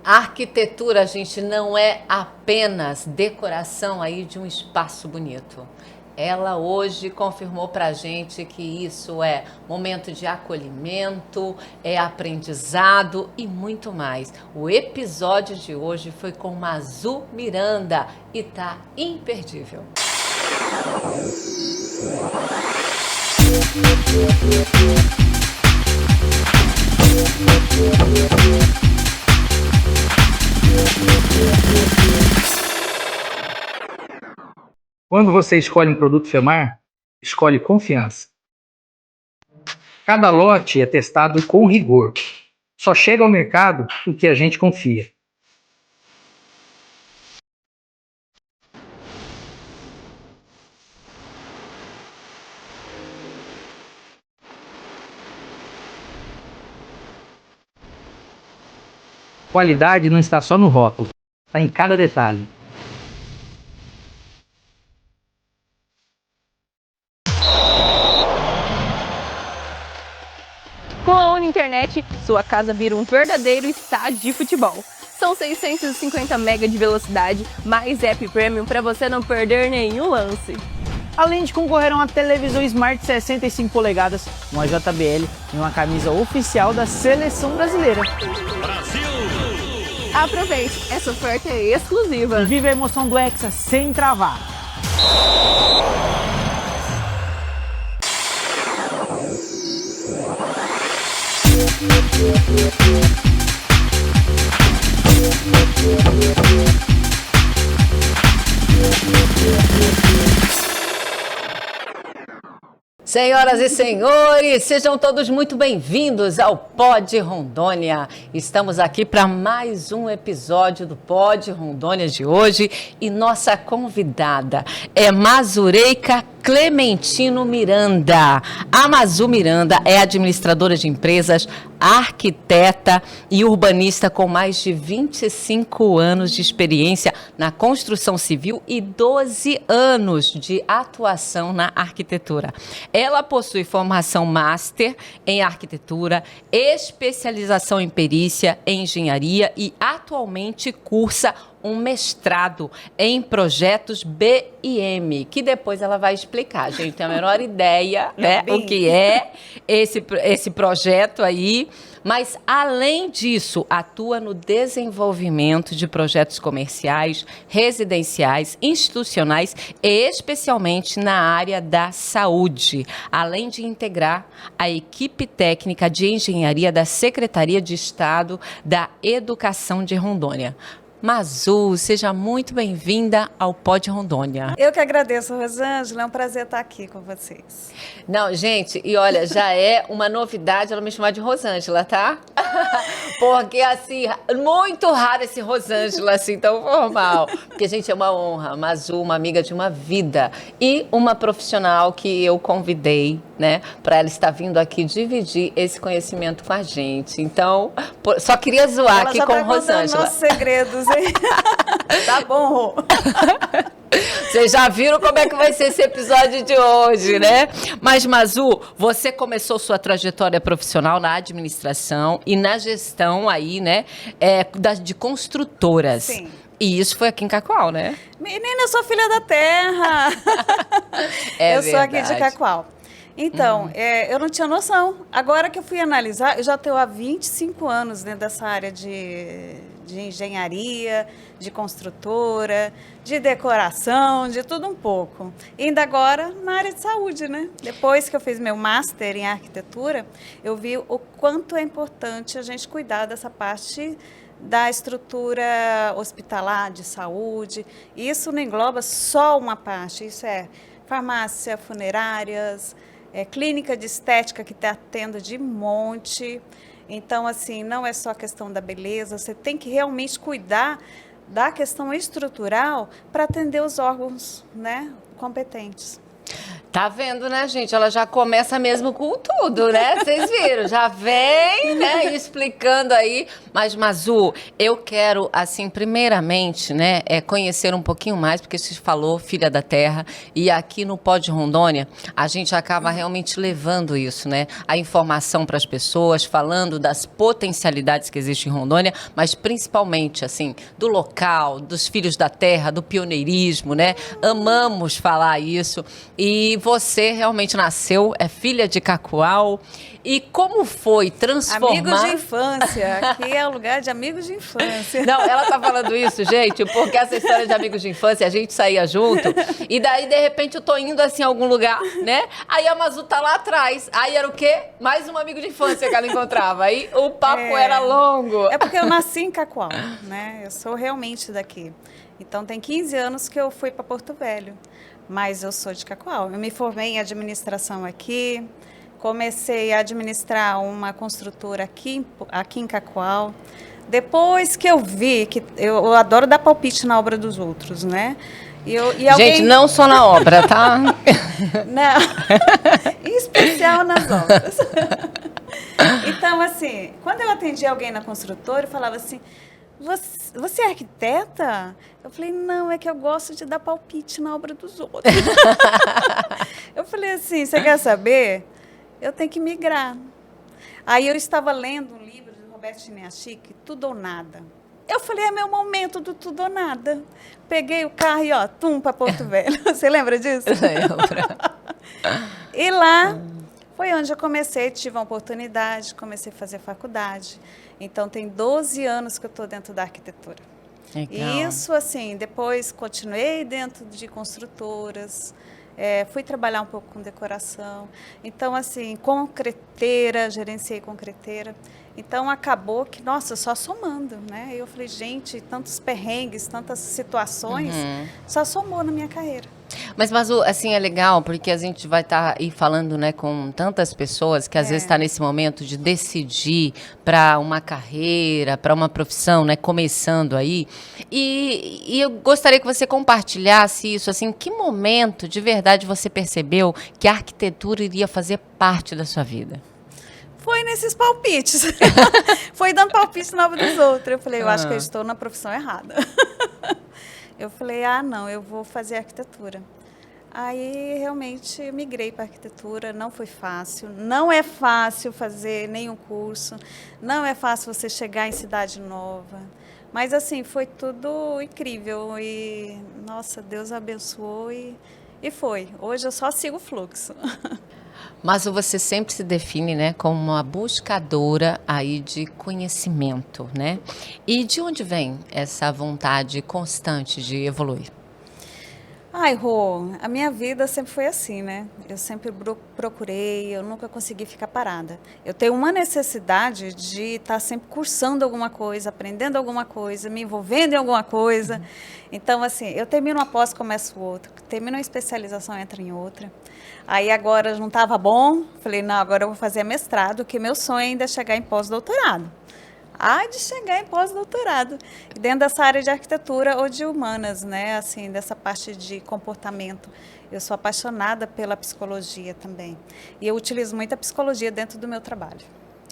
A arquitetura, gente, não é apenas decoração aí de um espaço bonito. Ela hoje confirmou pra gente que isso é momento de acolhimento, é aprendizado e muito mais. O episódio de hoje foi com Mazu Miranda e tá imperdível. Quando você escolhe um produto Femar, escolhe confiança. Cada lote é testado com rigor. Só chega ao mercado o que a gente confia. Qualidade não está só no rótulo, está em cada detalhe. Com a Uninternet, sua casa vira um verdadeiro estádio de futebol. São 650 MB de velocidade, mais app premium para você não perder nenhum lance. Além de concorrer a uma televisão Smart 65 polegadas, uma JBL e uma camisa oficial da Seleção Brasileira. Aproveite, essa oferta é exclusiva. E vive a emoção do Hexa sem travar. Senhoras e senhores, sejam todos muito bem-vindos ao Pod Rondônia. Estamos aqui para mais um episódio do Pod Rondônia de hoje e nossa convidada é Mazureika Clementino Miranda. A Mazu Miranda é administradora de empresas, arquiteta e urbanista com mais de 25 anos de experiência na construção civil e 12 anos de atuação na arquitetura. Ela possui formação master em arquitetura, especialização em perícia, em engenharia e atualmente cursa um mestrado em projetos BIM, que depois ela vai explicar. A gente tem a menor ideia, né, o que é esse projeto aí. Mas, além disso, atua no desenvolvimento de projetos comerciais, residenciais, institucionais e especialmente na área da saúde, além de integrar a equipe técnica de engenharia da Secretaria de Estado da Educação de Rondônia. Mazu, seja muito bem-vinda ao Pod Rondônia. Eu que agradeço, Rosângela, é um prazer estar aqui com vocês. Não, gente, e olha, já é uma novidade ela me chamar de Rosângela, tá? Porque, assim, muito raro esse Rosângela, assim, tão formal. Porque, gente, é uma honra. Mazu, uma amiga de uma vida e uma profissional que eu convidei, né, para ela estar vindo aqui dividir esse conhecimento com a gente. Então, só queria zoar ela aqui já com tá Rosângela. Nossos segredos, hein? Tá bom, Rô. Vocês já viram como é que vai ser esse episódio de hoje, né? Mas, Mazu, você começou sua trajetória profissional na administração e na gestão aí, né, de construtoras. Sim. E isso foi aqui em Cacoal, né? Menina, eu sou filha da terra. É eu sou aqui verdade. de Cacoal. Então, eu não tinha noção. Agora que eu fui analisar, eu já estou há 25 anos dentro dessa área de engenharia, de construtora, de decoração, de tudo um pouco. E ainda agora na área de saúde, né? Depois que eu fiz meu master em arquitetura, eu vi o quanto é importante a gente cuidar dessa parte da estrutura hospitalar, de saúde. Isso não engloba só uma parte, isso é farmácia, funerárias, clínica de estética que está tendo de monte. Então, assim, não é só a questão da beleza, você tem que realmente cuidar da questão estrutural para atender os órgãos, né, competentes. Tá vendo, né, gente? Ela já começa mesmo com tudo, né? Vocês viram? Já vem, né, explicando aí. Mas, Mazu, eu quero, assim, primeiramente, né, conhecer um pouquinho mais, porque você falou Filha da Terra, e aqui no Pod Rondônia, a gente acaba realmente levando isso, né? A informação para as pessoas, falando das potencialidades que existem em Rondônia, mas principalmente, assim, do local, dos filhos da terra, do pioneirismo, né? Amamos falar isso. E você realmente nasceu, é filha de Cacoal. E como foi transformar... Amigos de infância. Aqui é o lugar de amigos de infância. Não, ela tá falando isso, gente, porque essa história de amigos de infância, a gente saía junto, e daí, de repente, eu tô indo, assim, a algum lugar, né? Aí a Mazu tá lá atrás. Aí era o quê? Mais um amigo de infância que ela encontrava. Aí o papo era longo. É porque eu nasci em Cacoal, né? Eu sou realmente daqui. Então, tem 15 anos que eu fui para Porto Velho. Mas eu sou de Cacoal. Eu me formei em administração aqui, comecei a administrar uma construtora aqui em Cacoal. Depois que eu vi que eu adoro dar palpite na obra dos outros, né? E Gente, não só na obra, tá? Não, em especial nas obras. Então, assim, quando eu atendia alguém na construtora, eu falava assim, você é arquiteta? Eu falei, não, é que eu gosto de dar palpite na obra dos outros. Eu falei assim, você quer saber? Eu tenho que migrar. Aí eu estava lendo um livro de Roberto Chiniachik, Tudo ou Nada. Eu falei, é meu momento do tudo ou nada. Peguei o carro e, ó, para Porto Velho. Você lembra disso? Lembro. E lá foi onde eu comecei, tive uma oportunidade, comecei a fazer faculdade. Então, tem 12 anos que eu estou dentro da arquitetura. Legal. E isso, assim, depois continuei dentro de construtoras, fui trabalhar um pouco com decoração. Então, assim, concreteira, gerenciei concreteira. Então, acabou que, nossa, só somando, né? Eu falei, gente, tantos perrengues, tantas situações, só somou na minha carreira. Mas, assim, é legal, porque a gente vai estar aí falando, né, com tantas pessoas que às vezes está nesse momento de decidir para uma carreira, para uma profissão, né, começando aí. E eu gostaria que você compartilhasse isso, assim, que momento de verdade você percebeu que a arquitetura iria fazer parte da sua vida? Foi nesses palpites. Foi dando palpite na obra dos outros. Eu falei, eu acho que eu estou na profissão errada. Eu falei, não, eu vou fazer arquitetura. Aí, realmente, eu migrei para arquitetura, não foi fácil. Não é fácil fazer nenhum curso, não é fácil você chegar em cidade nova. Mas, assim, foi tudo incrível e, nossa, Deus abençoou e foi. Hoje eu só sigo o fluxo. Mas você sempre se define, né, como uma buscadora aí de conhecimento, né? E de onde vem essa vontade constante de evoluir? Ai, Rô, a minha vida sempre foi assim, né? Eu sempre procurei, eu nunca consegui ficar parada. Eu tenho uma necessidade de estar sempre cursando alguma coisa, aprendendo alguma coisa, me envolvendo em alguma coisa. Então, assim, eu termino uma pós, começo outra. Termino uma especialização, entro em outra. Aí agora não estava bom, falei, não, agora eu vou fazer mestrado, que meu sonho ainda é chegar em pós-doutorado. De chegar em pós-doutorado, dentro dessa área de arquitetura ou de humanas, né? Assim, dessa parte de comportamento. Eu sou apaixonada pela psicologia também. E eu utilizo muito a psicologia dentro do meu trabalho.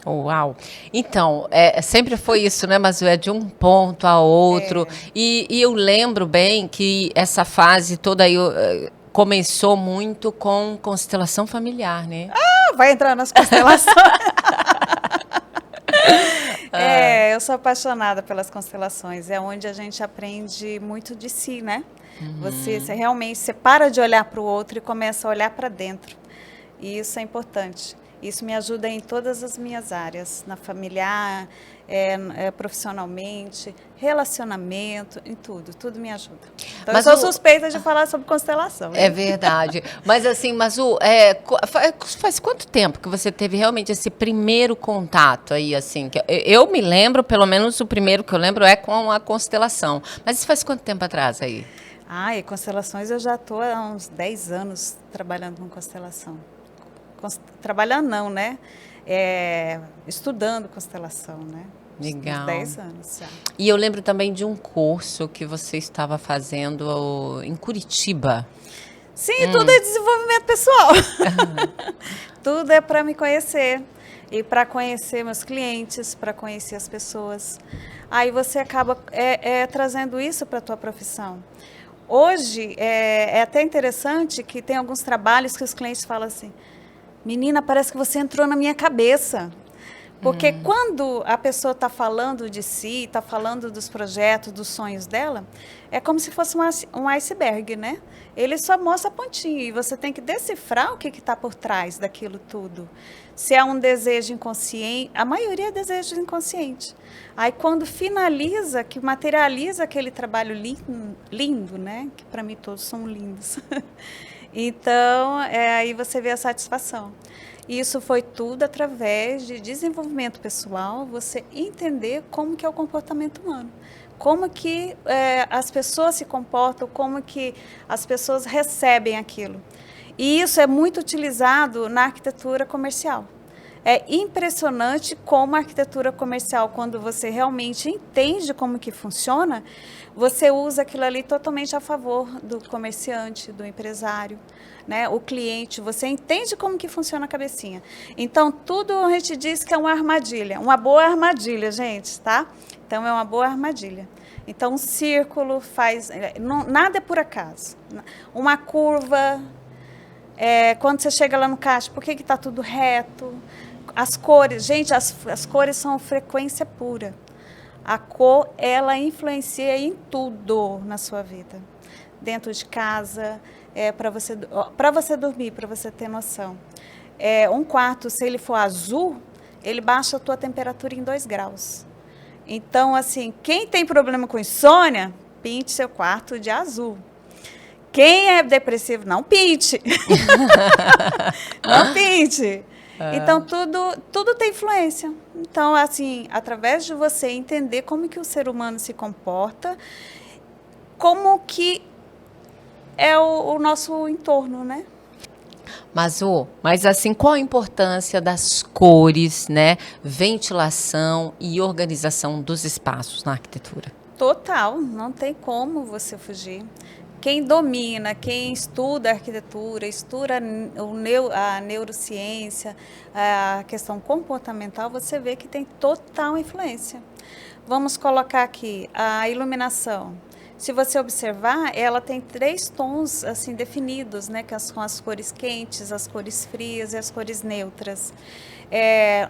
Uau! Então, sempre foi isso, né? Mas é de um ponto a outro. E eu lembro bem que essa fase toda aí começou muito com constelação familiar, né? Vai entrar nas constelações. Eu sou apaixonada pelas constelações. É onde a gente aprende muito de si, né? Você realmente para de olhar para o outro e começa a olhar para dentro. E isso é importante. Isso me ajuda em todas as minhas áreas, na familiar, profissionalmente, relacionamento, em tudo. Tudo me ajuda. Então, Mas eu sou suspeita de falar sobre constelação. É verdade. Mas assim, Mazu, faz quanto tempo que você teve realmente esse primeiro contato aí, assim? Que eu me lembro, pelo menos o primeiro que eu lembro é com a constelação. Mas isso faz quanto tempo atrás aí? E constelações eu já estou há uns 10 anos trabalhando com constelação. Trabalhando não, né? Estudando constelação, né? Legal. Uns 10 anos já. E eu lembro também de um curso que você estava fazendo em Curitiba. Sim, tudo é desenvolvimento pessoal. Tudo é para me conhecer e para conhecer meus clientes, para conhecer as pessoas. Aí você acaba trazendo isso para a tua profissão. Hoje, é até interessante que tem alguns trabalhos que os clientes falam assim, menina, parece que você entrou na minha cabeça. Porque quando a pessoa está falando de si, está falando dos projetos, dos sonhos dela, é como se fosse um iceberg, né? Ele só mostra a pontinha e você tem que decifrar o que está por trás daquilo tudo. Se é um desejo inconsciente, a maioria é desejo inconsciente. Aí quando finaliza, que materializa aquele trabalho lindo, né? Que para mim todos são lindos. Então, aí você vê a satisfação. Isso foi tudo através de desenvolvimento pessoal, você entender como que é o comportamento humano, como que as pessoas se comportam, como que as pessoas recebem aquilo. E isso é muito utilizado na arquitetura comercial. É impressionante como a arquitetura comercial, quando você realmente entende como que funciona, você usa aquilo ali totalmente a favor do comerciante, do empresário, né? O cliente, você entende como que funciona a cabecinha. Então, tudo a gente diz que é uma armadilha, uma boa armadilha, gente, tá? Então, é uma boa armadilha. Então, um círculo faz... nada é por acaso. Uma curva, quando você chega lá no caixa, por que está tudo reto? As cores, gente, as cores são frequência pura. A cor, ela influencia em tudo na sua vida. Dentro de casa, para você dormir, para você ter noção. Um quarto, se ele for azul, ele baixa a tua temperatura em 2 graus. Então, assim, quem tem problema com insônia, pinte seu quarto de azul. Quem é depressivo, não pinte. Não pinte. Então, tudo tem influência. Então, assim, através de você entender como que o ser humano se comporta, como que é o nosso entorno, né? Mas assim, qual a importância das cores, né? Ventilação e organização dos espaços na arquitetura? Total, não tem como você fugir. Quem domina, quem estuda arquitetura, estuda a neurociência, a questão comportamental, você vê que tem total influência. Vamos colocar aqui a iluminação. Se você observar, ela tem 3 tons assim definidos, né, que são as cores quentes, as cores frias e as cores neutras.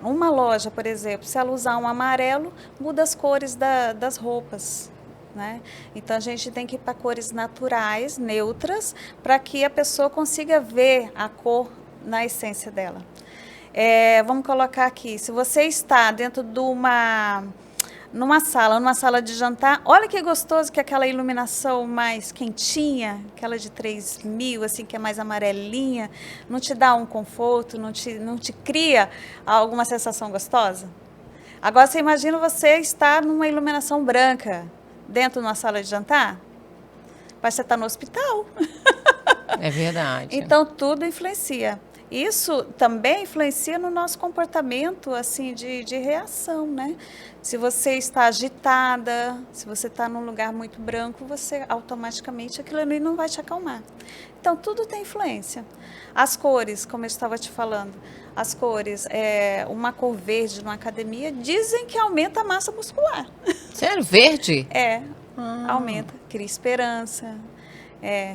Uma loja, por exemplo, se ela usar um amarelo, muda as cores das roupas. Né? Então, a gente tem que ir para cores naturais, neutras, para que a pessoa consiga ver a cor na essência dela. Vamos colocar aqui, se você está dentro de numa sala de jantar, olha que gostoso que aquela iluminação mais quentinha, aquela de 3000, assim, que é mais amarelinha, não te dá um conforto, não te cria alguma sensação gostosa? Agora, você imagina você estar numa iluminação branca, dentro de uma sala de jantar, parece que você está no hospital. É verdade. Então, tudo influencia. Isso também influencia no nosso comportamento, assim, de reação, né? Se você está agitada, se você está num lugar muito branco, você automaticamente, aquilo ali não vai te acalmar. Então, tudo tem influência. As cores, como eu estava te falando, as cores, uma cor verde numa academia, dizem que aumenta a massa muscular. Sério? Verde? Aumenta, cria esperança,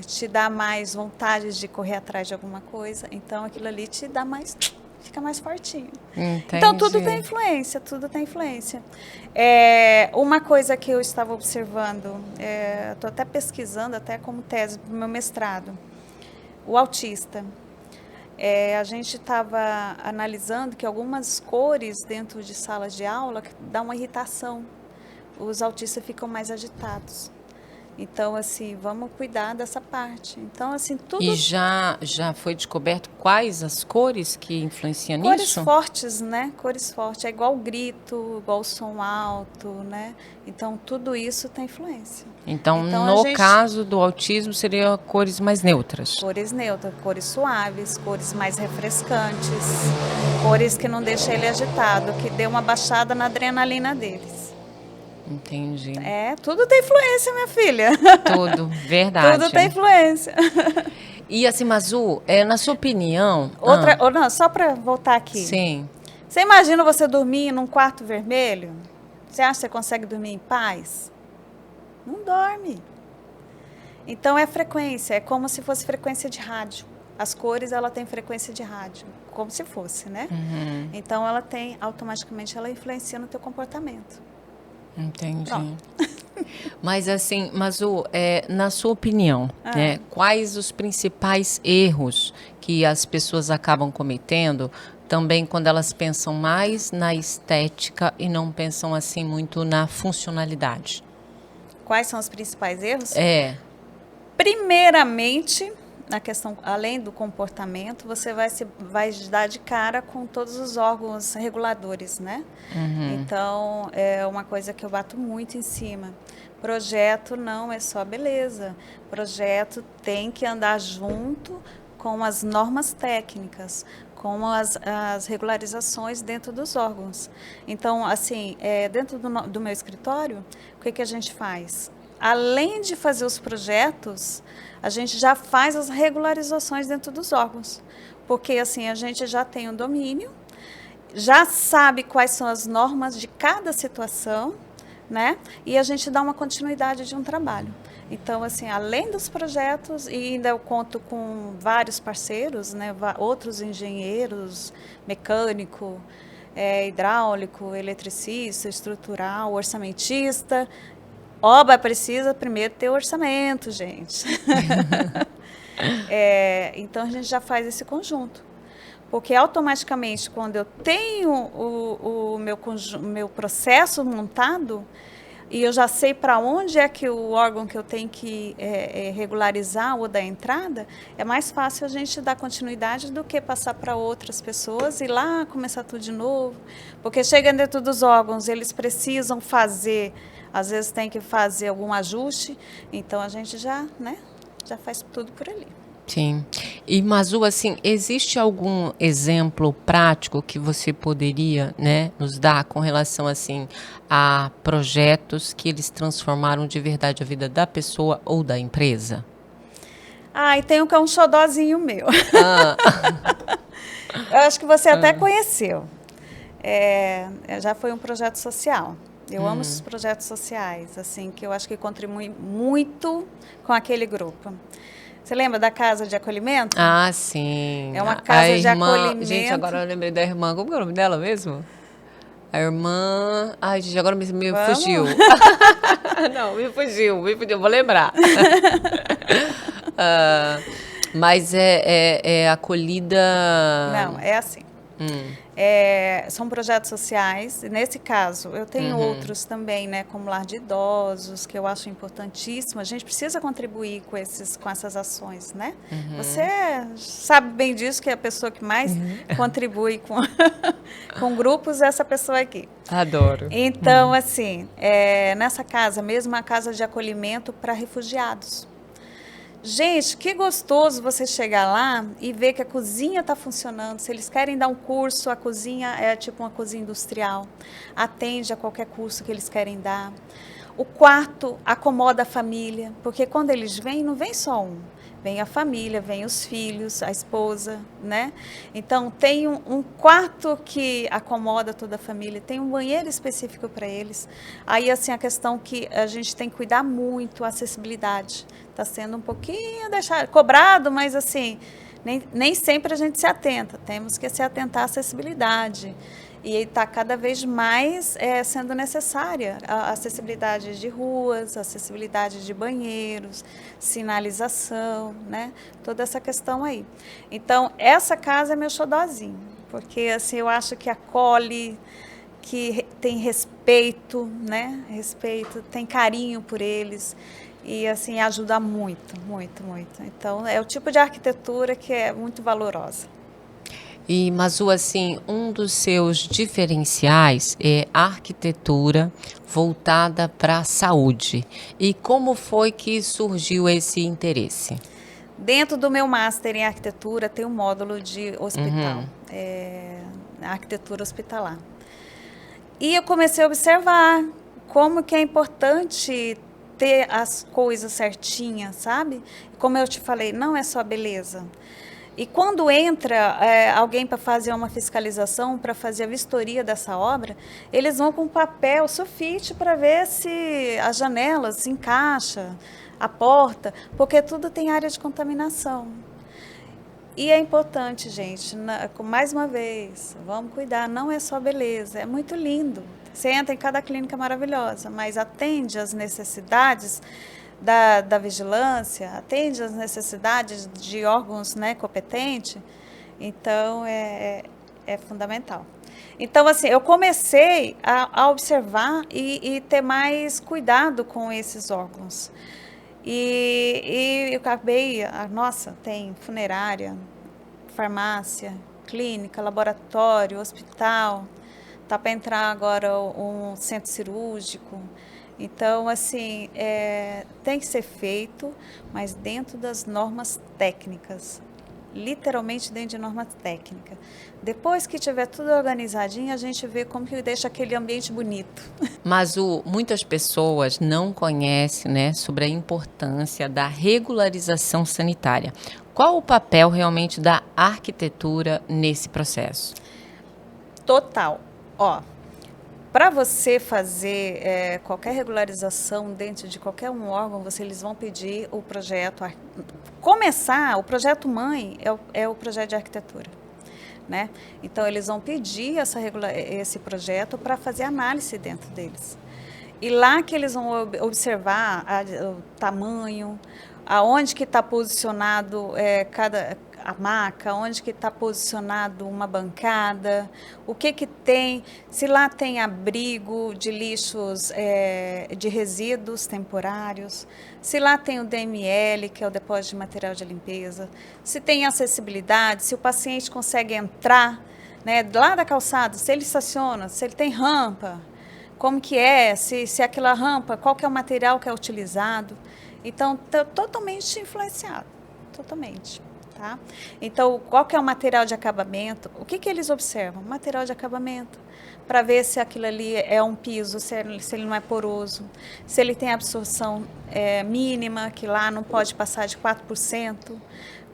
te dá mais vontade de correr atrás de alguma coisa. Então, aquilo ali te dá mais, fica mais fortinho. Entendi. Então, tudo tem influência, tudo tem influência. Uma coisa que eu estava observando, estou até pesquisando, até como tese para o meu mestrado, o autista. A gente estava analisando que algumas cores dentro de salas de aula dão uma irritação. Os autistas ficam mais agitados. Então, assim, vamos cuidar dessa parte. Então, assim, tudo... E já foi descoberto quais as cores que influenciam nisso? Cores fortes, né? Cores fortes. É igual o grito, igual o som alto, né? Então, tudo isso tem influência. Então no caso do autismo, seria cores mais neutras? Cores neutras, cores suaves, cores mais refrescantes, cores que não deixam ele agitado, que dê uma baixada na adrenalina deles. Entendi. Tudo tem influência, minha filha. Tudo, verdade. Tudo tem influência. E assim, Mazu, na sua opinião... Ou não, só para voltar aqui. Sim. Você imagina você dormir num quarto vermelho? Você acha que você consegue dormir em paz? Não dorme. Então é frequência, é como se fosse frequência de rádio. As cores, ela tem frequência de rádio, como se fosse, né? Uhum. Então ela tem, automaticamente, ela influencia no teu comportamento. Entendi. Pronto. Mas assim, Mazu, na sua opinião, né, quais os principais erros que as pessoas acabam cometendo também quando elas pensam mais na estética e não pensam assim muito na funcionalidade? Quais são os principais erros? Primeiramente, na questão, além do comportamento, você vai dar de cara com todos os órgãos reguladores, né? Então, é uma coisa que eu bato muito em cima. Projeto não é só beleza. Projeto tem que andar junto com as normas técnicas, com as regularizações dentro dos órgãos. Então, assim, dentro do meu escritório, o que a gente faz? Além de fazer os projetos, a gente já faz as regularizações dentro dos órgãos. Porque, assim, a gente já tem um domínio, já sabe quais são as normas de cada situação, né? E a gente dá uma continuidade de um trabalho. Então, assim, além dos projetos, e ainda eu conto com vários parceiros, né? Outros engenheiros, mecânico, hidráulico, eletricista, estrutural, orçamentista. Obra precisa primeiro ter orçamento, gente. Então, a gente já faz esse conjunto. Porque automaticamente, quando eu tenho o meu processo montado, e eu já sei para onde é que o órgão que eu tenho que regularizar ou dar entrada, é mais fácil a gente dar continuidade do que passar para outras pessoas e lá começar tudo de novo. Porque chega dentro dos órgãos, eles precisam fazer, às vezes tem que fazer algum ajuste, então a gente já faz tudo por ali. Sim. E, Mazu, assim, existe algum exemplo prático que você poderia, né, nos dar com relação, assim, a projetos que eles transformaram de verdade a vida da pessoa ou da empresa? E tem um que é um xodózinho meu. Eu acho que você até conheceu. Já foi um projeto social. Eu amo esses projetos sociais, assim, que eu acho que contribuem muito com aquele grupo. Você lembra da casa de acolhimento? Ah, sim. É uma casa de acolhimento. Gente, agora eu lembrei da irmã. Como é o nome dela mesmo? A irmã... Ai, gente, agora me fugiu. Não, me fugiu. Vou lembrar. Mas é acolhida... Não, é assim. São projetos sociais. Nesse caso, eu tenho outros também, né, como lar de idosos, que eu acho importantíssimo. A gente precisa contribuir com essas ações, né? Você sabe bem disso, que é a pessoa que mais contribui com grupos, é essa pessoa aqui. Adoro. Então, assim, nessa casa, mesmo a casa de acolhimento para refugiados. Gente, que gostoso você chegar lá e ver que a cozinha está funcionando. Se eles querem dar um curso, a cozinha é tipo uma cozinha industrial. Atende a qualquer curso que eles querem dar. O quarto acomoda a família, porque quando eles vêm, não vem só um. Vem a família, vem os filhos, a esposa, né? Então, tem um quarto que acomoda toda a família, tem um banheiro específico para eles. Aí, assim, a questão que a gente tem que cuidar muito, a acessibilidade. Está sendo um pouquinho cobrado, mas, assim, nem sempre a gente se atenta. Temos que se atentar à acessibilidade. E está cada vez mais sendo necessária a acessibilidade de ruas, a acessibilidade de banheiros, sinalização, né? Toda essa questão aí. Então, essa casa é meu xodózinho, porque assim, eu acho que acolhe, que tem respeito, né? Respeito, tem carinho por eles e assim ajuda muito, muito, muito. Então, é o tipo de arquitetura que é muito valorosa. E, Mazu, assim, um dos seus diferenciais é a arquitetura voltada para a saúde. E como foi que surgiu esse interesse? Dentro do meu Master em Arquitetura tem um módulo de hospital, arquitetura hospitalar. E eu comecei a observar como que é importante ter as coisas certinhas, sabe? Como eu te falei, não é só beleza. E quando entra alguém para fazer uma fiscalização, para fazer a vistoria dessa obra, eles vão com papel, sulfite, para ver se as janelas se encaixam, a porta, porque tudo tem área de contaminação. E é importante, gente, mais uma vez, vamos cuidar, não é só beleza, é muito lindo. Você entra em cada clínica maravilhosa, mas atende às necessidades da vigilância, atende às necessidades de órgãos, né, competentes, então é fundamental. Então, assim, eu comecei a observar e ter mais cuidado com esses órgãos. E eu acabei, nossa, tem funerária, farmácia, clínica, laboratório, hospital, tá para entrar agora um centro cirúrgico. Então, assim, tem que ser feito, mas dentro das normas técnicas, literalmente dentro de normas técnicas. Depois que tiver tudo organizadinho, a gente vê como que deixa aquele ambiente bonito. Mas muitas pessoas não conhecem, né, sobre a importância da regularização sanitária. Qual o papel realmente da arquitetura nesse processo? Total. Ó, para você fazer qualquer regularização dentro de qualquer um órgão, eles vão pedir o projeto. O projeto mãe é o projeto de arquitetura, né? Então, eles vão pedir esse projeto para fazer análise dentro deles. E lá que eles vão observar o tamanho, aonde que está posicionado cada a maca, onde que está posicionado uma bancada, o que tem, se lá tem abrigo de lixos, de resíduos temporários, se lá tem o DML, que é o depósito de material de limpeza, se tem acessibilidade, se o paciente consegue entrar, né, lá da calçada, se ele estaciona, se ele tem rampa, como que se aquela rampa, qual que é o material que é utilizado. Então, totalmente influenciado, totalmente. Tá? Então, qual que é o material de acabamento? O que eles observam? Material de acabamento, para ver se aquilo ali é um piso, se ele não é poroso, se ele tem absorção mínima, que lá não pode passar de 4%.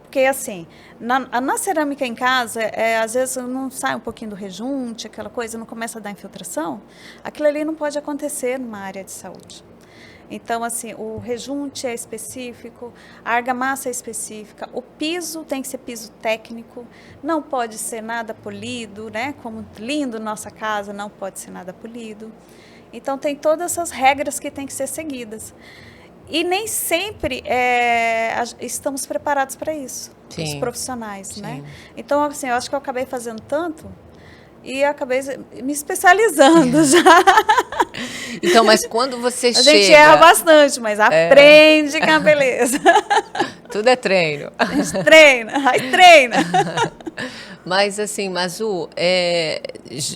Porque, assim, na cerâmica em casa, às vezes não sai um pouquinho do rejunte, aquela coisa, não começa a dar infiltração. Aquilo ali não pode acontecer numa área de saúde. Então, assim, o rejunte é específico, a argamassa é específica, o piso tem que ser piso técnico, não pode ser nada polido, né? Como lindo nossa casa, não pode ser nada polido. Então, tem todas essas regras que têm que ser seguidas. E nem sempre estamos preparados para isso, os profissionais, sim, né? Então, assim, eu acho que eu acabei fazendo tanto e acabei me especializando já. Então, mas quando você chega... A gente erra bastante, mas aprende com a beleza. Tudo é treino. A gente treina, aí treina. Mas assim, Mazu,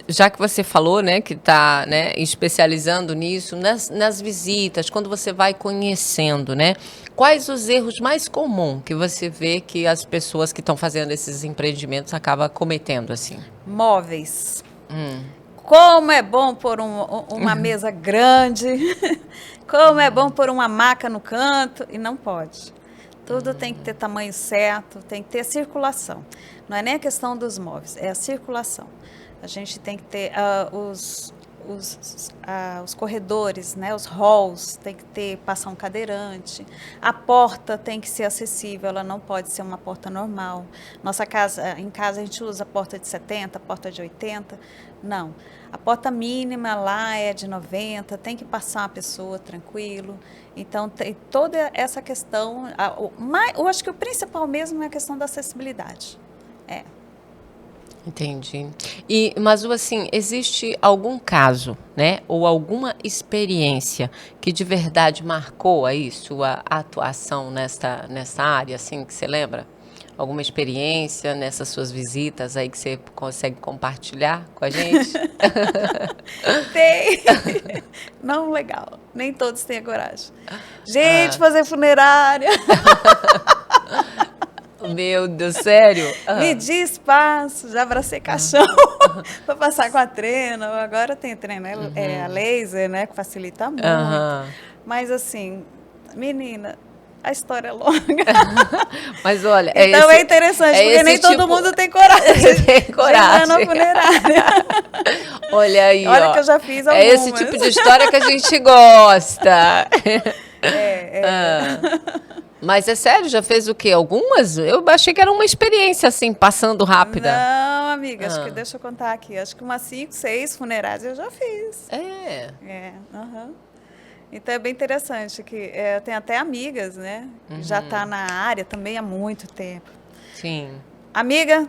já que você falou, né, que está, né, especializando nisso, nas visitas, quando você vai conhecendo, né, quais os erros mais comuns que você vê que as pessoas que estão fazendo esses empreendimentos acabam cometendo, assim? Móveis. Como é bom pôr uma mesa grande, como é bom pôr uma maca no canto, e não pode. Tudo tem que ter tamanho certo, tem que ter circulação. Não é nem a questão dos móveis, é a circulação. A gente tem que ter os corredores, né, os halls, tem que passar um cadeirante. A porta tem que ser acessível, ela não pode ser uma porta normal. Em casa a gente usa a porta de 70, porta de 80. Não. A porta mínima lá é de 90, tem que passar uma pessoa tranquilo. Então, tem toda essa questão. Eu acho que o principal mesmo é a questão da acessibilidade. Entendi. Mas, assim, existe algum caso, né, ou alguma experiência que de verdade marcou aí sua atuação nessa área, assim, que você lembra? Alguma experiência nessas suas visitas aí que você consegue compartilhar com a gente? Tem. Não, legal. Nem todos têm a coragem. Gente, fazer funerária. Meu Deus, sério? Medir espaço, já abracei caixão para passar com a trena. Agora tem trena, a laser, né, que facilita muito. Mas assim, menina, a história é longa. Mas olha, Então é interessante, porque nem todo mundo tem coragem. Tem coragem. De ir na funerária. Olha aí, Olha ó. que eu já fiz É algumas. esse tipo de história que a gente gosta. Mas é sério, já fez o quê? Algumas? Eu achei que era uma experiência, assim, passando rápida. Não, amiga, acho que deixa eu contar aqui. Acho que umas 5, 6 funerárias eu já fiz. Aham. Então é bem interessante que eu tenho até amigas, né? Que já tá na área também há muito tempo. Sim. Amiga,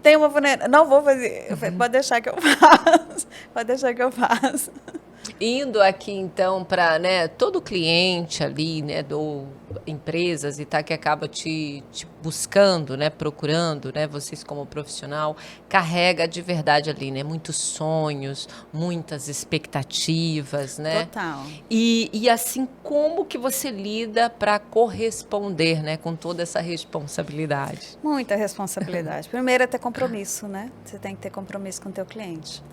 tem uma funerária. Não vou fazer. Eu falei, pode deixar que eu faço. Pode deixar que eu faço. Indo aqui, então, para, né, todo cliente ali, né, empresas e tal, que acaba te buscando, né, procurando, né, vocês como profissional, carrega de verdade ali, né, muitos sonhos, muitas expectativas, né? Total. E assim, como que você lida para corresponder, né, com toda essa responsabilidade? Muita responsabilidade. Primeiro é ter compromisso, né? Você tem que ter compromisso com o teu cliente.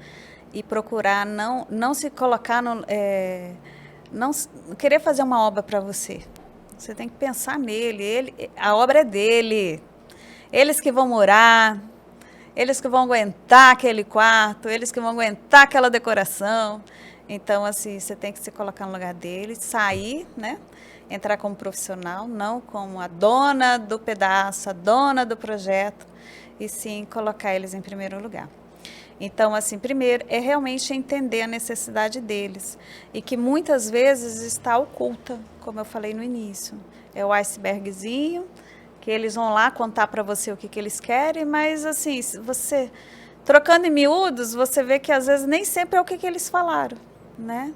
E procurar não se colocar não querer fazer uma obra para você. Você tem que pensar nele. A obra é dele. Eles que vão morar, eles que vão aguentar aquele quarto, eles que vão aguentar aquela decoração. Então, assim, você tem que se colocar no lugar dele, sair, né? Entrar como profissional, não como a dona do pedaço, a dona do projeto, e sim colocar eles em primeiro lugar. Então, assim, primeiro é realmente entender a necessidade deles e que muitas vezes está oculta, como eu falei no início. É o icebergzinho, que eles vão lá contar para você o que eles querem, mas, assim, você, trocando em miúdos, você vê que às vezes nem sempre é o que eles falaram, né?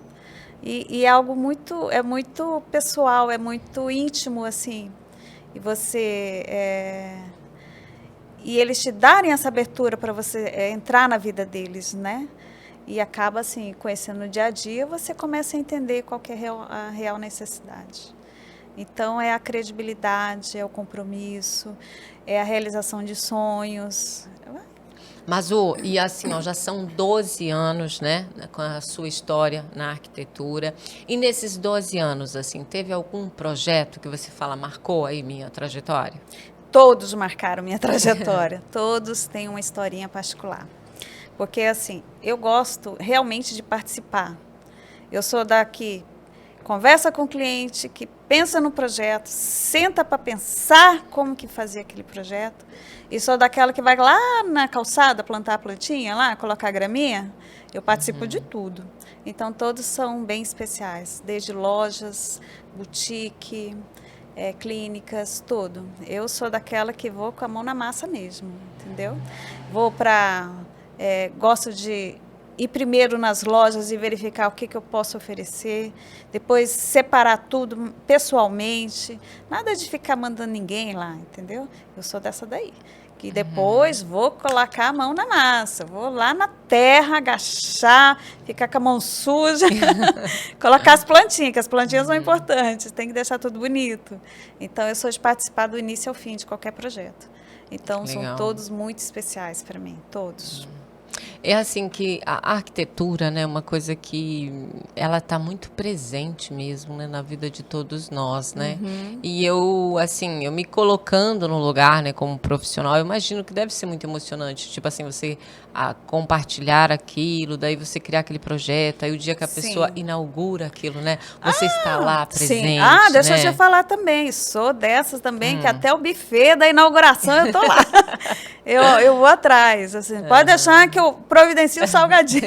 E é algo muito pessoal, é muito íntimo, assim, e você... E eles te darem essa abertura para você entrar na vida deles, né? E acaba, assim, conhecendo no dia a dia, você começa a entender qual que é a real necessidade. Então, é a credibilidade, é o compromisso, é a realização de sonhos. Mas, e assim, ó, já são 12 anos, né, com a sua história na arquitetura. E nesses 12 anos, assim, teve algum projeto que você fala, marcou aí minha trajetória? Todos marcaram minha trajetória, todos têm uma historinha particular. Porque, assim, eu gosto realmente de participar. Eu sou da que conversa com o cliente, que pensa no projeto, senta para pensar como que fazer aquele projeto. E sou daquela que vai lá na calçada plantar a plantinha, lá colocar a graminha. Eu participo de tudo. Então, todos são bem especiais, desde lojas, boutique... clínicas, tudo. Eu sou daquela que vou com a mão na massa mesmo, entendeu? Vou gosto de ir primeiro nas lojas e verificar o que eu posso oferecer, depois separar tudo pessoalmente, nada de ficar mandando ninguém lá, entendeu? Eu sou dessa daí. Que depois vou colocar a mão na massa, vou lá na terra, agachar, ficar com a mão suja, colocar as plantinhas, que as plantinhas são importantes, tem que deixar tudo bonito. Então, eu sou de participar do início ao fim de qualquer projeto. Então, são todos muito especiais para mim, todos. É assim que a arquitetura, né, é uma coisa que ela está muito presente mesmo, né, na vida de todos nós, né? E eu, assim, eu me colocando no lugar, né, como profissional, eu imagino que deve ser muito emocionante, tipo assim, você compartilhar aquilo, daí você criar aquele projeto, aí o dia que a pessoa inaugura aquilo, né, você está lá presente, sim. Deixa eu te falar também, sou dessas também, que até o buffet da inauguração eu tô lá. eu vou atrás, assim, pode deixar que eu providencio o salgadinho.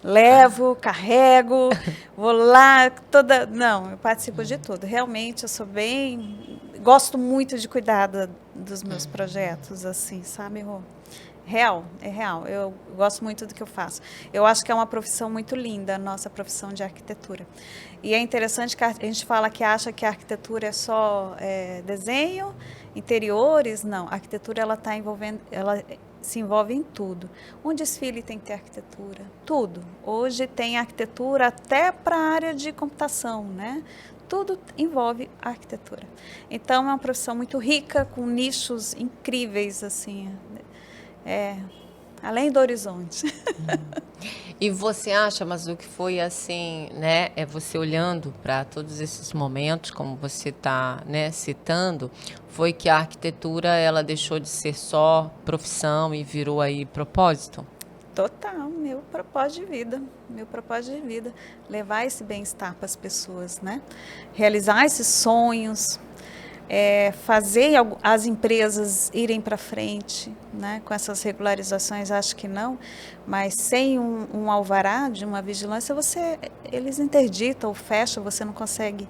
Levo, carrego, vou lá, Não, eu participo de tudo. Realmente, eu sou bem... Gosto muito de cuidar dos meus projetos, assim, sabe, Rô? É real. Eu gosto muito do que eu faço. Eu acho que é uma profissão muito linda, a nossa profissão de arquitetura. E é interessante que a gente fala que acha que a arquitetura é só desenho, interiores. Não, a arquitetura ela se envolve em tudo. Um desfile tem que ter arquitetura, tudo. Hoje tem arquitetura até para a área de computação, né? Tudo envolve a arquitetura. Então, é uma profissão muito rica, com nichos incríveis, assim. além do horizonte. E você acha, mas o que foi assim, né? É você olhando para todos esses momentos, como você está, né, citando, foi que a arquitetura ela deixou de ser só profissão e virou aí propósito? Total, meu propósito de vida, levar esse bem-estar para as pessoas, né? Realizar esses sonhos, fazer as empresas irem para frente, né? Com essas regularizações, acho que não, mas sem um alvará de uma vigilância, eles interditam ou fecham, você não consegue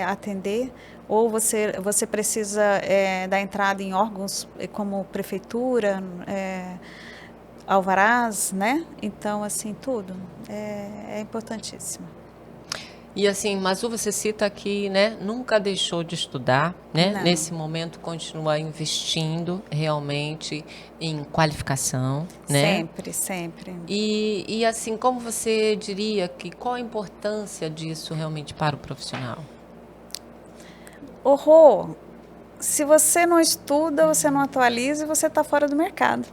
atender, ou você precisa dar entrada em órgãos como prefeitura, alvarás, né? Então, assim, tudo é importantíssimo. E assim, Mazu, você cita que, né, nunca deixou de estudar, né? Não. Nesse momento continua investindo realmente em qualificação, né? Sempre, sempre. E assim, como você diria que qual a importância disso realmente para o profissional? Se você não estuda, você não atualiza, você está fora do mercado.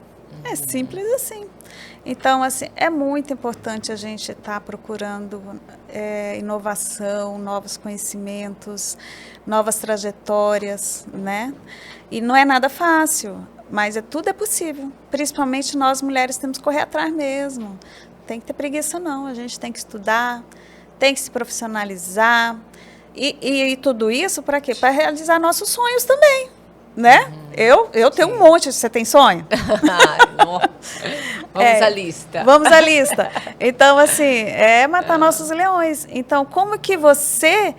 É simples assim. Então, assim, é muito importante a gente estar procurando inovação, novos conhecimentos, novas trajetórias, né? E não é nada fácil, mas tudo é possível. Principalmente nós mulheres temos que correr atrás mesmo. Tem que ter preguiça não, a gente tem que estudar, tem que se profissionalizar. E tudo isso para quê? Para realizar nossos sonhos também, né? Eu tenho um monte. Você tem sonho? Vamos à lista. Vamos à lista. Então, assim, matar nossos leões. Então, como que você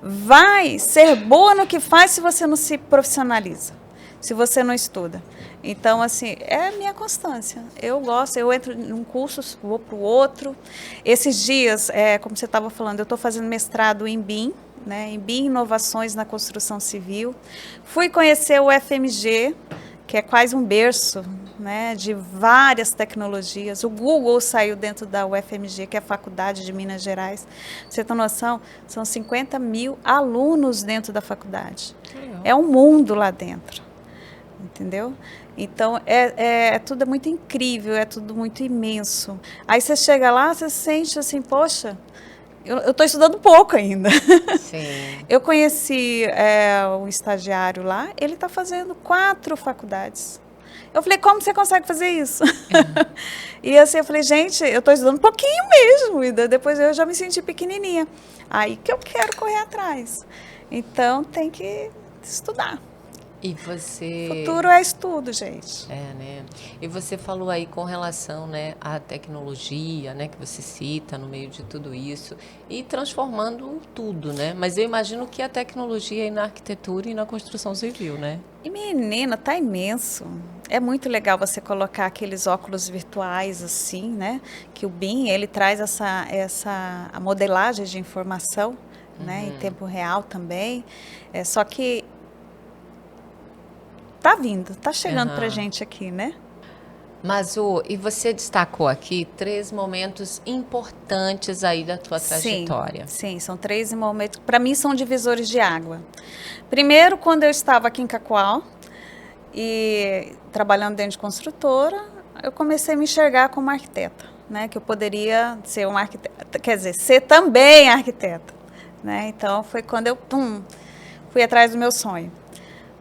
vai ser boa no que faz se você não se profissionaliza? Se você não estuda? Então, assim, é a minha constância. Eu gosto, eu entro num curso, vou para o outro. Esses dias, como você estava falando, eu estou fazendo mestrado em BIM, né, em BIM Inovações na Construção Civil. Fui conhecer o FMG, que é quase um berço, né, de várias tecnologias. O Google saiu dentro da UFMG, que é a Faculdade de Minas Gerais. Você tem noção? São 50 mil alunos dentro da faculdade. É um mundo lá dentro, entendeu? Então, tudo é muito incrível, é tudo muito imenso. Aí você chega lá, você sente assim, poxa, eu estou estudando pouco ainda. Sim. Eu conheci um estagiário lá, ele está fazendo 4 faculdades. Eu falei, como você consegue fazer isso? E assim, eu falei, gente, eu estou estudando um pouquinho mesmo. E depois eu já me senti pequenininha. Aí que eu quero correr atrás. Então, tem que estudar. E você... Futuro é estudo, gente. Né? E você falou aí com relação, né, à tecnologia, né, que você cita no meio de tudo isso, e transformando tudo, né? Mas eu imagino que a tecnologia aí na arquitetura e na construção civil, né? E menina, tá imenso. É muito legal você colocar aqueles óculos virtuais assim, né? Que o BIM, ele traz a modelagem de informação, né, em tempo real também. Só que tá vindo, tá chegando pra gente aqui, né? Mazu, e você destacou aqui 3 momentos importantes aí da tua trajetória. Sim, são 3 momentos, para mim são divisores de água. Primeiro, quando eu estava aqui em Cacoal, e trabalhando dentro de construtora, eu comecei a me enxergar como arquiteta, né? Que eu poderia ser uma arquiteta, quer dizer, ser também arquiteta, né? Então, foi quando eu fui atrás do meu sonho.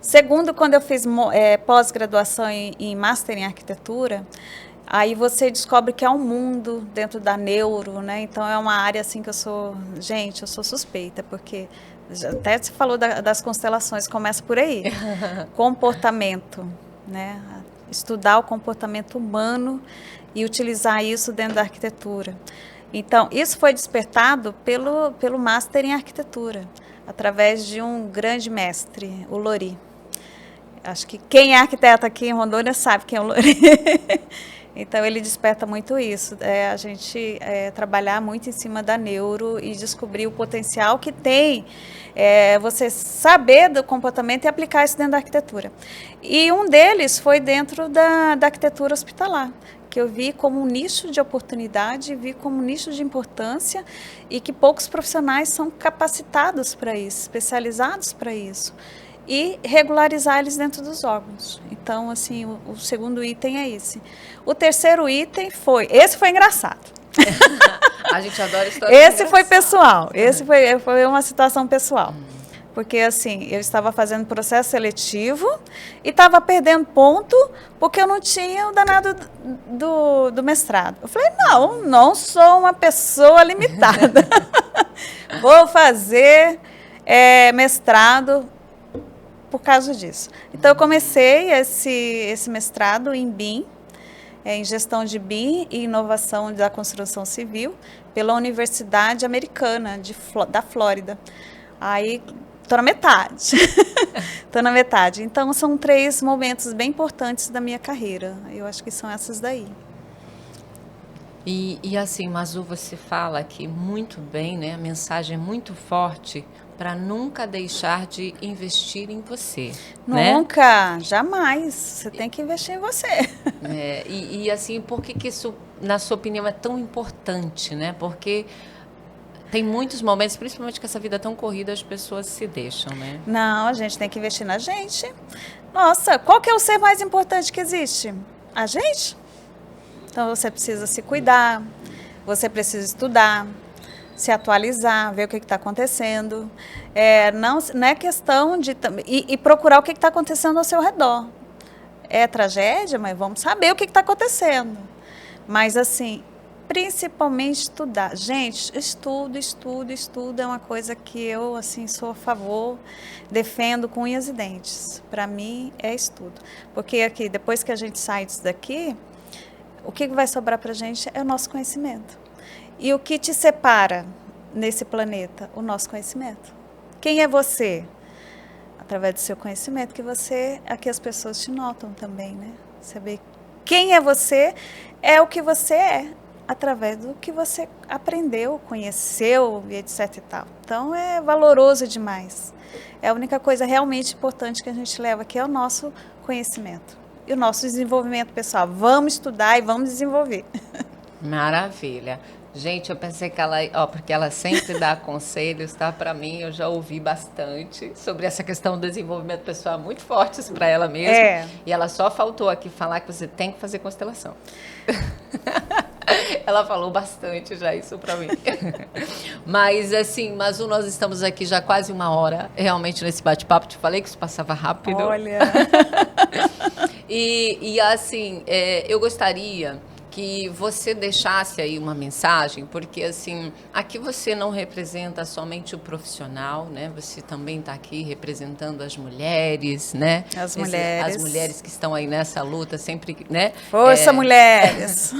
Segundo, quando eu fiz pós-graduação em Master em Arquitetura, aí você descobre que é um mundo dentro da neuro, né? Então, é uma área assim que eu sou suspeita, porque até se falou das constelações, começa por aí. Comportamento, né? Estudar o comportamento humano e utilizar isso dentro da arquitetura. Então, isso foi despertado pelo Master em Arquitetura, através de um grande mestre, o Lori. Acho que quem é arquiteto aqui em Rondônia sabe quem é o Lori. Então, ele desperta muito isso, a gente trabalhar muito em cima da neuro e descobrir o potencial que tem você saber do comportamento e aplicar isso dentro da arquitetura. E um deles foi dentro da arquitetura hospitalar, que eu vi como um nicho de oportunidade, vi como um nicho de importância e que poucos profissionais são capacitados para isso, especializados para isso. e regularizar eles dentro dos órgãos. Então, assim, o segundo item é esse. O terceiro item esse foi engraçado. A gente adora história. Esse foi pessoal, esse foi uma situação pessoal. Porque, assim, eu estava fazendo processo seletivo e estava perdendo ponto porque eu não tinha o danado do mestrado. Eu falei, não sou uma pessoa limitada. Vou fazer mestrado por causa disso. Então, eu comecei esse mestrado em BIM, em gestão de BIM e inovação da construção civil, pela Universidade Americana da Flórida. Aí, estou na metade. Estou na metade. Então, são 3 momentos bem importantes da minha carreira. Eu acho que são essas daí. E assim, Mazu, você fala aqui muito bem, né? A mensagem é muito forte para nunca deixar de investir em você. Nunca, né? Jamais. Você tem que investir em você. E assim, por que isso, na sua opinião, é tão importante, né? Porque tem muitos momentos, principalmente com essa vida tão corrida, as pessoas se deixam, né? Não, a gente tem que investir na gente. Nossa, qual que é o ser mais importante que existe? A gente. Então, você precisa se cuidar, você precisa estudar, se atualizar, ver o que está acontecendo. Não é questão de... E procurar o que está acontecendo ao seu redor. É tragédia, mas vamos saber o que está acontecendo. Mas, assim, principalmente estudar. Gente, estudo é uma coisa que eu, assim, sou a favor, defendo com unhas e dentes. Para mim, é estudo. Porque aqui, depois que a gente sai disso daqui, o que vai sobrar para a gente é o nosso conhecimento. E o que te separa nesse planeta? O nosso conhecimento. Quem é você? Através do seu conhecimento que aqui as pessoas te notam também, né? Saber quem é você é o que você é, através do que você aprendeu, conheceu e etc e tal. Então, é valoroso demais. É a única coisa realmente importante que a gente leva aqui é o nosso conhecimento. E o nosso desenvolvimento pessoal. Vamos estudar e vamos desenvolver. Maravilha. Gente, eu pensei que ela, porque ela sempre dá conselhos, tá? Para mim, eu já ouvi bastante sobre essa questão do desenvolvimento pessoal, muito fortes para ela mesma. E ela só faltou aqui falar que você tem que fazer constelação. Ela falou bastante já isso para mim. Mas, assim, Mazu, nós estamos aqui já quase 1 hora, realmente, nesse bate-papo. Te falei que isso passava rápido. Olha! Assim, eu gostaria que você deixasse aí uma mensagem, porque assim, aqui você não representa somente o profissional, né? Você também está aqui representando as mulheres, né? As mulheres que estão aí nessa luta, sempre, né? Força, mulheres!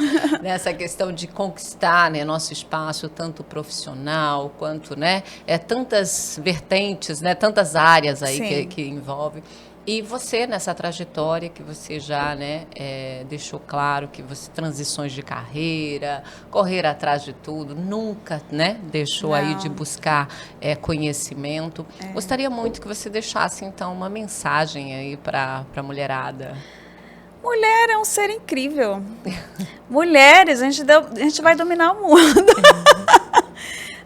Nessa questão de conquistar, né, nosso espaço, tanto profissional quanto, né? Tantas vertentes, né? Tantas áreas aí que envolve. E você, nessa trajetória que você já, né, deixou claro que você, transições de carreira, correr atrás de tudo, nunca, né, deixou aí de buscar conhecimento. Gostaria muito que você deixasse, então, uma mensagem aí para a mulherada. Mulher é um ser incrível. Mulheres, a gente vai dominar o mundo.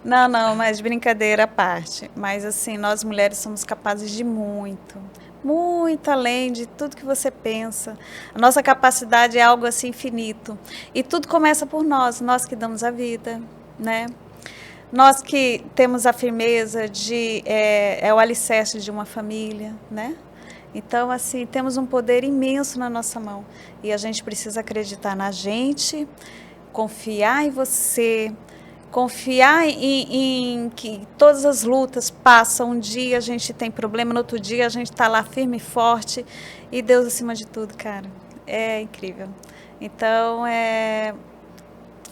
Não, mas brincadeira à parte. Mas, assim, nós mulheres somos capazes de muito além de tudo que você pensa. A nossa capacidade é algo assim infinito. E tudo começa por nós que damos a vida, né? Nós que temos a firmeza é o alicerce de uma família, né? Então, assim, temos um poder imenso na nossa mão. E a gente precisa acreditar na gente, confiar em você, confiar em que todas as lutas passam. Um dia a gente tem problema, no outro dia a gente está lá firme e forte. E Deus acima de tudo, cara. É incrível. Então,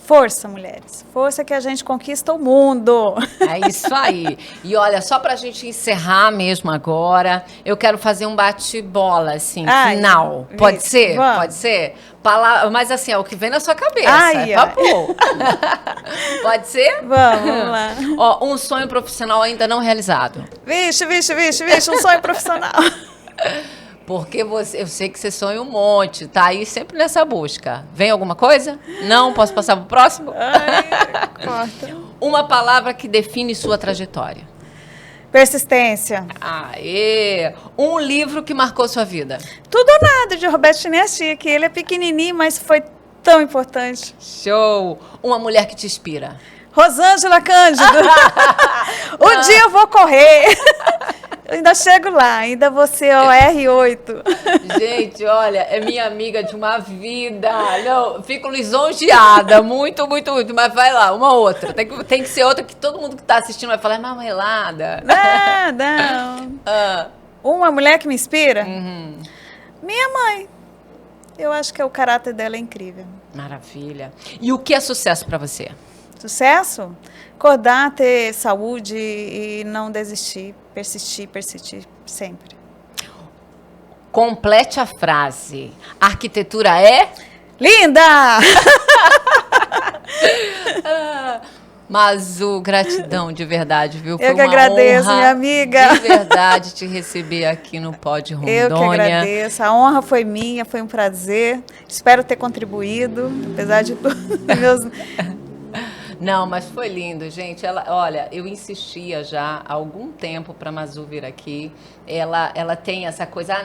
força, mulheres. Força que a gente conquista o mundo. É isso aí. E olha, só pra gente encerrar mesmo agora, eu quero fazer um bate-bola, assim, final. Pode ser? Vamos. Pode ser? Mas assim, é o que vem na sua cabeça. Papo. Pode ser? Vamos lá. Ó, um sonho profissional ainda não realizado. Vixe, um sonho profissional. Porque eu sei que você sonha um monte, tá aí sempre nessa busca. Vem alguma coisa? Não? Posso passar pro próximo? Ai, corta. Uma palavra que define sua trajetória. Persistência. Aê! Um livro que marcou sua vida. Tudo ou Nada, de Roberto Chineschi, que ele é pequenininho, mas foi tão importante. Show! Uma mulher que te inspira. Rosângela Cândido. Um dia eu vou correr. Eu ainda chego lá, ainda vou ser o R8. Gente, olha, é minha amiga de uma vida. Não, fico lisonjeada, muito, muito, muito. Mas vai lá, uma outra. Tem que ser outra que todo mundo que está assistindo vai falar, marmelada. Não. Uma mulher que me inspira? Minha mãe. Eu acho que o caráter dela é incrível. Maravilha. E o que é sucesso para você? Sucesso? Acordar, ter saúde e não desistir, persistir sempre. Complete a frase. Arquitetura é? Linda! Mazu, gratidão de verdade, viu? Eu que agradeço, honra, minha amiga. de verdade, te receber aqui no Pod Rondônia. Eu que agradeço. A honra foi minha, foi um prazer. Espero ter contribuído, apesar de tudo. Não, mas foi lindo, gente. Olha, eu insistia já há algum tempo para a Mazu vir aqui. Ela tem essa coisa,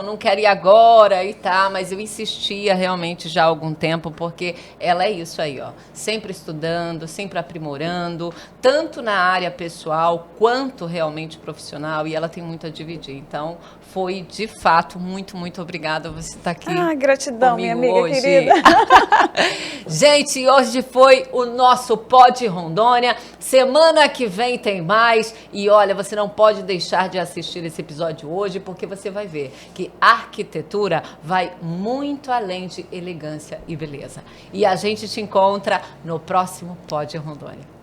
não quero ir agora e tá, mas eu insistia realmente já há algum tempo, porque ela é isso aí, ó, sempre estudando, sempre aprimorando, tanto na área pessoal quanto realmente profissional, e ela tem muito a dividir. Então, foi de fato muito, muito obrigada você estar aqui. Gratidão, minha amiga hoje. querida. Gente, hoje foi o nosso Pod Rondônia. Semana que vem tem mais. E olha, você não pode deixar de assistir esse episódio hoje, porque você vai ver que a arquitetura vai muito além de elegância e beleza. E a gente te encontra no próximo Pod Rondônia.